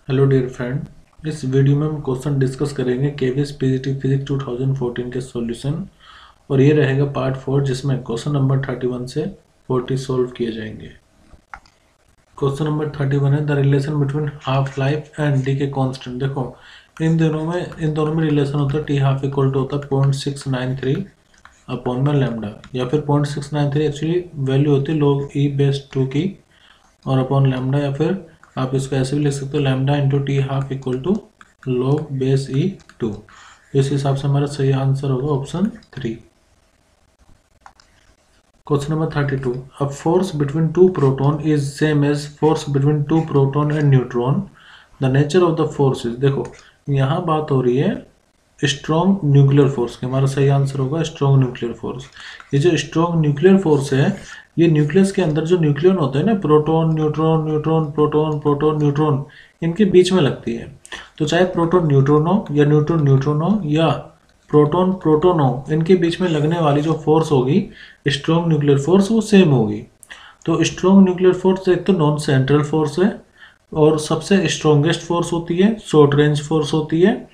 Hello dear friend, इस video में हम क्वेश्चन डिस्कस करेंगे केवीएस पीजीटी फिजिक्स 2014 के सॉल्यूशन। और ये रहेगा पार्ट 4 जिसमें क्वेश्चन नंबर 31 से 40 सॉल्व किए जाएंगे। क्वेश्चन नंबर 31 है the relation between half life and D के कांस्टेंट। देखो इन दोनों में रिलेशन होता है टी हाफ इक्वल टू होता है 0.693 अपॉन में लैम्डा, या फिर 0.693 एक्चुअली वैल्यू होती है log e बेस 2 की और अपॉन लैम्डा, या फिर आप इसको ऐसे भी लिख सकते हो lambda into T half equal to log base E 2। इस हिसाब से हमारा सही आंसर होगा option 3। Question number 32, a force between two proton is same as force between two proton and neutron, the nature of the force is. देखो यहाँ बात हो रही है स्ट्रॉन्ग न्यूक्लियर फोर्स की। हमारा सही आंसर होगा स्ट्रॉन्ग न्यूक्लियर फोर्स। ये जो स्ट्रॉन्ग न्यूक्लियर फोर्स है, ये न्यूक्लियस के अंदर जो न्यूक्लियन होते हैं ना, proton neutron neutron proton proton neutron, इनके बीच में लगती है। तो चाहे प्रोटॉन न्यूट्रॉन हो या न्यूट्रॉन न्यूट्रॉन हो या प्रोटॉन प्रोटॉन हो, इनके बीच में लगने वाली जो फोर्स होगी स्ट्रॉन्ग न्यूक्लियर फोर्स, वो सेम होगी। तो स्ट्रॉन्ग न्यूक्लियर फोर्स एक तो नॉन सेंट्रल फोर्स है और सबसे स्ट्रॉन्गेस्ट फोर्स होती है, शॉर्ट रेंज फोर्स होती है।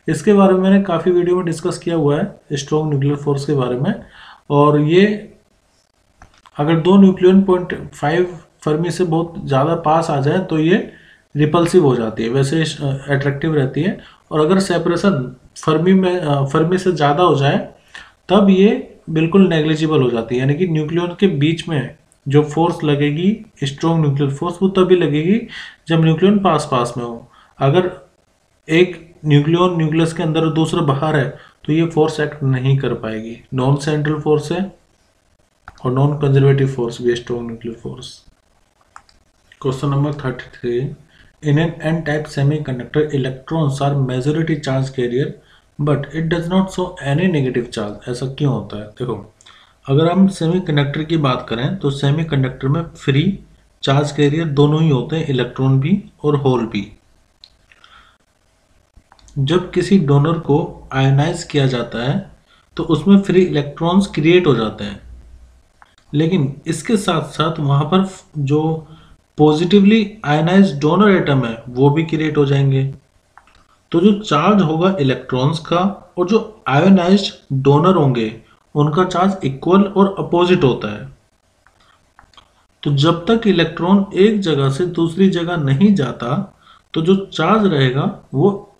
इसके बारे में मैंने काफ़ी वीडियो में डिस्कस किया हुआ है स्ट्रॉन्ग न्यूक्लियर फोर्स के बारे में। और ये अगर दो न्यूक्लियन 0.5 फर्मी से बहुत ज़्यादा पास आ जाए तो ये रिपल्सिव हो जाती है, वैसे अट्रैक्टिव रहती है। और अगर सेपरेशन फर्मी से ज़्यादा हो जाए तब ये बिल्कुल नेग्लिजिबल हो जाती है, यानी कि न्यूक्लियन के बीच में जो फोर्स लगेगी स्ट्रॉन्ग न्यूक्लियर फोर्स, वो तभी लगेगी जब न्यूक्लियन पास पास में हो। अगर एक न्यूक्लियन न्यूक्लियस के अंदर और दूसरा बाहर है तो ये फोर्स एक्ट नहीं कर पाएगी। नॉन सेंट्रल फोर्स है और नॉन कंजर्वेटिव फोर्स भी strong nuclear force. Question number 33, in N N type semiconductor electrons are majority charge carrier but it does not show any negative charge. ऐसा क्यों होता है? देखो, अगर हम सेमीकंडक्टर की बात करें तो सेमीकंडक्टर में फ्री चार्ज कैरियर दोनों ही होते हैं, इलेक्ट्रॉन भी और होल भी। जब किसी डोनर को आयनाइज किया जाता है तो उसमें फ्री इलेक्ट्रॉन्स क्रिएट हो जाते हैं, लेकिन इसके साथ साथ वहां पर जो पॉजिटिवली आयनाइज डोनर एटम है वो भी क्रिएट हो जाएंगे। तो जो चार्ज होगा इलेक्ट्रॉन्स का और जो आयोनाइज्ड डोनर होंगे उनका चार्ज इक्वल और अपोजिट होता है। तो जब तक इलेक्ट्रॉन एक जगह से दूसरी जगह नहीं जाता तो जो चार्ज रहेगा वो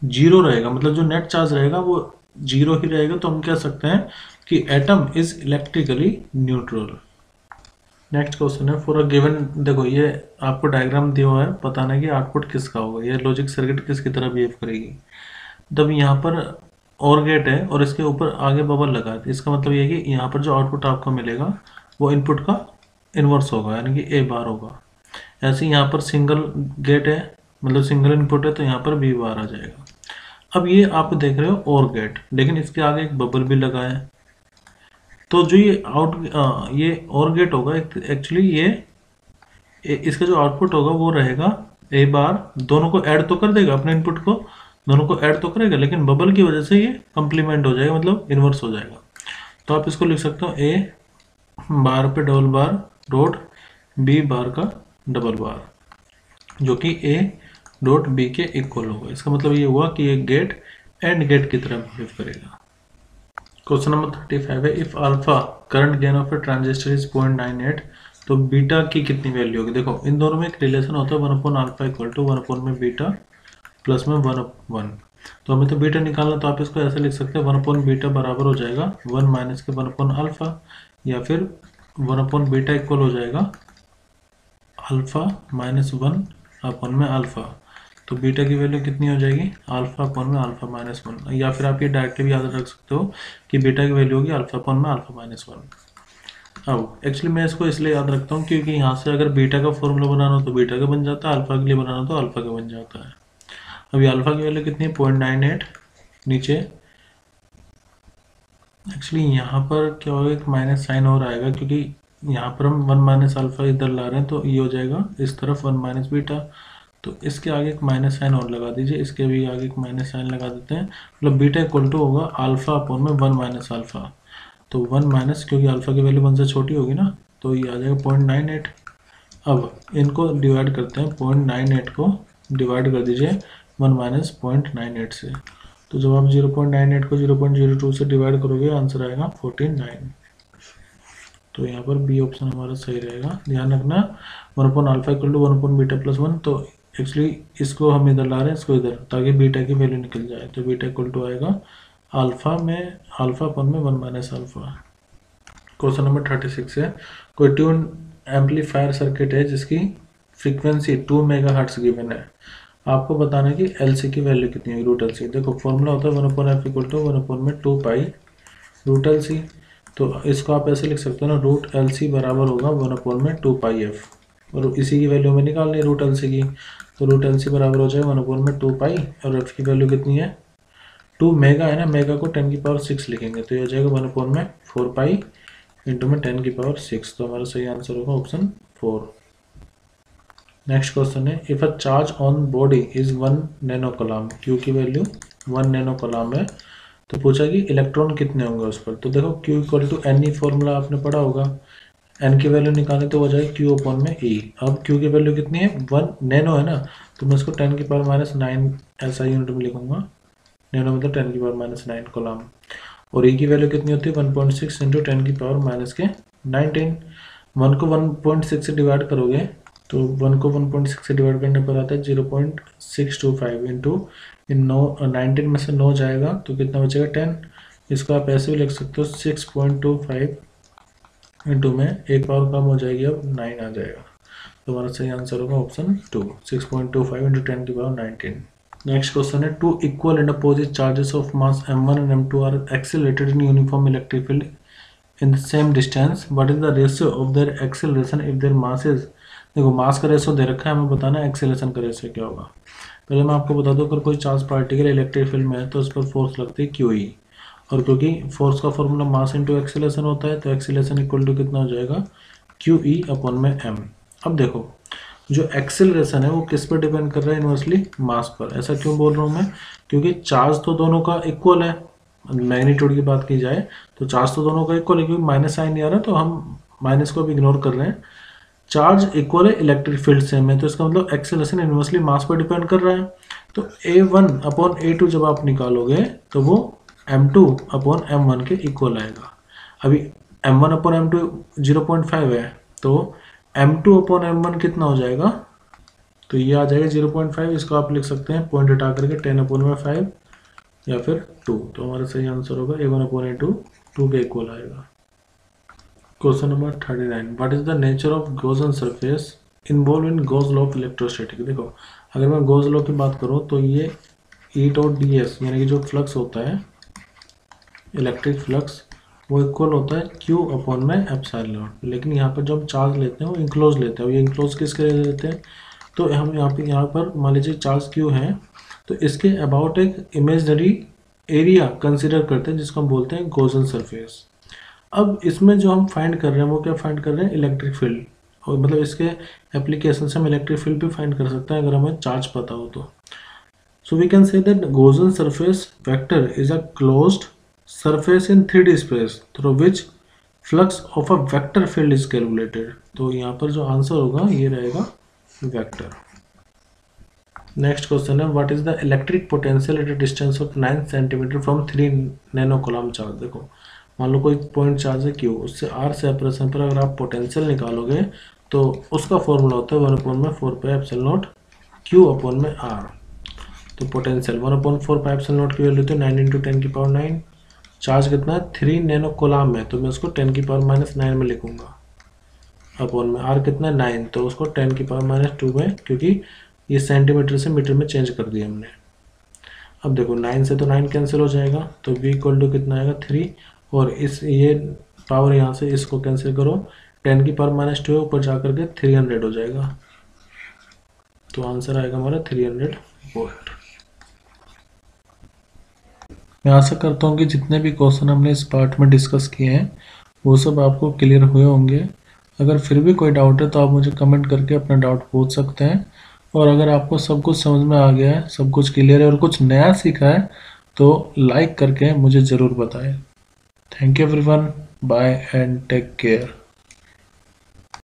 जीरो रहेगा, मतलब जो नेट चार्ज रहेगा वो जीरो ही रहेगा। तो हम कह सकते हैं कि atom is electrically neutral. Next question है फॉर अ गिवन। देखो ये आपको डायग्राम दिया हुआ है, बताना कि आउटपुट किसका होगा, ये लॉजिक सर्किट किसकी तरह बिहेव करेगी। तब यहाँ पर और गेट है और इसके ऊपर आगे बबल लगा है, इसका मतलब ये है कि यहाँ पर जो आउटपुट आपको मिलेगा वो इनपुट का इन्वर्स होगा, यानी कि ए बार होगा। ऐसे ही यहाँ पर सिंगल गेट है, मतलब सिंगल इनपुट है, तो यहाँ पर बी बार आ जाएगा। अब ये आप देख रहे हो और गेट, लेकिन इसके आगे एक बबल भी लगा है। तो जो ये और गेट होगा एक्चुअली इसका जो आउटपुट होगा वो रहेगा ए बार। दोनों को ऐड तो कर देगा, अपने इनपुट को दोनों को ऐड तो करेगा, लेकिन बबल की वजह से ये कंप्लीमेंट हो जाएगा, मतलब इन्वर्स हो जाएगा। तो आप इसको लिख सकते हो ए बार पे double bar dot B bar का डबल बार, जो कि ए डॉट बी के इक्वल होगा। इसका मतलब ये हुआ कि ये गेट एंड गेट की तरह बिहेव करेगा। क्वेश्चन नंबर 35 है if alpha current gain of A transistor is 0.98 तो बीटा की कितनी वैल्यू होगी। देखो इन दोनों में एक रिलेशन होता है 1/α इक्वल टू 1 में बीटा प्लस में 1/1। तो हमें तो बीटा निकालना, तो आप इसको ऐसे लिख सकते हैं 1/बीटा बराबर हो जाएगा 1 माइनस के 1/α, या फिर 1/बीटा इक्वल हो जाएगा अल्फा माइनस 1/α। तो बीटा की वैल्यू कितनी हो जाएगी अल्फा अपॉन में अल्फा माइनस 1, या फिर आप ये डायरेक्टली भी याद रख सकते हो कि बीटा की वैल्यू होगी अल्फा अपॉन में अल्फा माइनस 1। अब एक्चुअली मैं इसको इसलिए याद रखता हूँ क्योंकि यहाँ से अगर बीटा का फॉर्मूला बनाना हो तो बीटा का बन जाता है, अल्फा के लिए बनाना हो तो अल्फा का बन जाता है। अभी अल्फा की वैल्यू कितनी है 0.98। नीचे एक्चुअली यहाँ पर क्या होगा, एक माइनस साइन और आएगा क्योंकि यहाँ पर हम 1 माइनस अल्फा इधर ला रहे हैं, तो ये हो जाएगा इस तरफ 1 माइनस बीटा। तो इसके आगे एक माइनस साइन और लगा दीजिए, इसके भी आगे एक माइनस साइन लगा देते हैं, मतलब बीटा इक्वल टू होगा अल्फा अपॉन में 1 माइनस अल्फा। तो 1 माइनस, क्योंकि अल्फा की वैल्यू 1 से छोटी होगी ना, तो ये आ जाएगा 0.98। अब इनको डिवाइड करते हैं, 0.98 को डिवाइड कर दीजिए 1 माइनस 0.98 से। तो जब आप 0.98 को 0.02 से डिवाइड करोगे आंसर आएगा 49। तो यहाँ पर बी ऑप्शन हमारा सही रहेगा। ध्यान रखना 1/α इक्वल टू 1/β+1, तो एक्चुअली इसको हम इधर ला रहे हैं, इसको इधर, ताकि बीटा की वैल्यू निकल जाए। तो बीटा इक्वल टू आएगा अल्फा में 1 माइनस अल्फा। क्वेश्चन नंबर 36 है, कोई ट्यून एम्पलीफायर सर्किट है जिसकी फ्रीक्वेंसी 2 मेगाहर्ट्ज गिवन है। आपको बताना है कि एलसी की वैल्यू कितनी है, रूट एलसी। देखो फॉर्मूला होता है 1/f equal to 1/2 pi root LC. तो इसको आप ऐसे लिख सकते हो ना, रूट एलसी बराबर होगा 1/2 पाई एफ, और इसी की वैल्यू में निकालनी है रूट एलसी की। तो रूट एलसी बराबर हो जाएगा 1/2 पाई, और एफ की वैल्यू कितनी है 2 मेगा है ना, मेगा को 10⁶ लिखेंगे, तो ये हो जाएगा 1/4 पाई इंटू में 10⁶। तो हमारा सही आंसर होगा ऑप्शन 4। नेक्स्ट क्वेश्चन है, if a charge on body is 1 nano coulomb, Q की वैल्यू 1 नैनो कूलम है, तो पूछा कि इलेक्ट्रॉन कितने होंगे उस पर। तो देखो Q equal to N E formula आपने पढ़ा होगा, एन की वैल्यू निकालने तो हो जाएगी Q अपॉन में E। अब Q की वैल्यू कितनी है 1 नैनो है ना, तो मैं इसको 10⁻⁹ ऐसा यूनिट में लिखूंगा, नैनो मतलब 10⁻⁹ कूलम। और E की वैल्यू कितनी होती है 1.6 इंटू 10⁻⁻19। 1 को 1.6 से डिवाइड करोगे तो 1 को 1.6 से डिवाइड करने पर आता है 0.625 इंटू 19 में से 9 जाएगा तो कितना बचेगा 10। इसको आप ऐसे भी लिख सकते हो 6.25 इंटू में एक पावर कम हो जाएगी, अब 9 आ जाएगा। तो हमारा सही आंसर होगा ऑप्शन 2, 6.25 इंटू 10⁻19। नेक्स्ट क्वेश्चन है, two equal and opposite charges of mass m1 and m2 are accelerated in uniform electric field in the same distance, what is the ratio of their acceleration if their mass is. देखो mass का ratio दे रखा है, हमें बताना है acceleration का ratio क्या होगा। पहले मैं आपको बता दूं, अगर कोई चार्ज पार्टिकल इलेक्ट्रिक फील्ड में है तो उस पर फोर्स लगती है QE, और क्योंकि फोर्स का फॉर्मूला मास इंटू एक्सेलरेशन होता है, तो एक्सेलरेशन इक्वल टू कितना हो जाएगा QE अपॉन में m। अब देखो जो एक्सेलरेशन है वो किस पर डिपेंड कर रहा है, इनवर्सली मास पर। ऐसा क्यों बोल रहा हूँ मैं, क्योंकि चार्ज तो दोनों का इक्वल है। मैग्नीट्यूड की बात की जाए तो चार्ज तो दोनों का इक्वल है, क्योंकि माइनस साइन नहीं आ रहा तो हम माइनस को भी इग्नोर कर रहे हैं। चार्ज इक्वल है, इलेक्ट्रिक फील्ड सेम है, तो इसका मतलब एक्सेलरेशन इनवर्सली मास पर डिपेंड कर रहा है। तो A1 अपॉन A2 जब आप निकालोगे तो वो M2 अपॉन M1 के इक्वल आएगा। अभी M1 अपॉन M2 0.5 है, तो M2 अपॉन M1 कितना हो जाएगा, तो ये आ जाएगा 0.5। इसको आप लिख सकते हैं पॉइंट हटा करके 10/5 या फिर 2। तो हमारा सही आंसर होगा A1 अपॉन A2 2 के इक्वल आएगा। Question number 39, what is the nature of Gaussian surface involve in Gauss law of electrostatic. देखो अगर मैं गॉस लॉ की बात करूँ तो ये E डॉट ds यानी कि जो फ्लक्स होता है इलेक्ट्रिक फ्लक्स वो इक्वल होता है Q अपॉन में एप्सिलॉन नॉट। लेकिन यहाँ पर जो हम चार्ज लेते हैं वो इंक्लोज लेते हैं। ये इंक्लोज किसके लिए लेते हैं, तो हम यहाँ पर मान लीजिए चार्ज Q है, तो इसके अबाउट एक इमेजनरी एरिया कंसिडर करते हैं जिसको हम बोलते हैं गॉसन सरफेस। अब इसमें जो हम फाइंड कर रहे हैं वो क्या फाइंड कर रहे हैं, इलेक्ट्रिक फील्ड, और मतलब इसके एप्लीकेशन से हम इलेक्ट्रिक फील्ड भी फाइंड कर सकते हैं अगर हमें चार्ज पता हो तो। So we can say that Gaussian surface vector is a closed surface in 3D space through which flux of a vector field is calculated. तो यहाँ पर जो आंसर होगा ये रहेगा वेक्टर। नेक्स्ट क्वेश्चन है, what is the electric potential at a distance of 9 centimetre from 3 nano coulomb charge. देखो मान लो कोई पॉइंट चार्ज है Q, उससे R सेपरेशन पर अगर आप पोटेंशियल निकालोगे तो उसका फॉर्मूला होता है 1/4 pi epsilon not Q upon में R। तो पोटेंशियल 1/4 पाई एप्सिलॉन नॉट की वैल्यू होती है 9 इंटू 10⁹। चार्ज कितना है 3 नैनो कूलम में, तो मैं उसको 10⁻⁹ में लिखूंगा, अपॉन में R कितना है 9, तो उसको 10⁻² में, क्योंकि ये सेंटीमीटर से मीटर में चेंज कर दिया हमने। अब देखो 9 से तो 9 कैंसिल हो जाएगा, तो V इक्वल टू कितना आएगा 3, और इस ये पावर यहाँ से इसको कैंसिल करो 10⁻² ऊपर जाकर के 300 हो जाएगा। तो आंसर आएगा हमारा 300 वोल्ट। मैं आशा करता हूँ कि जितने भी क्वेश्चन हमने इस पार्ट में डिस्कस किए हैं वो सब आपको क्लियर हुए होंगे। अगर फिर भी कोई डाउट है तो आप मुझे कमेंट करके अपना डाउट पूछ सकते हैं, और अगर आपको सब कुछ समझ में आ गया है, सब कुछ क्लियर है और कुछ नया सीखा है तो लाइक करके मुझे ज़रूर बताएं। Thank you everyone. Bye and take care.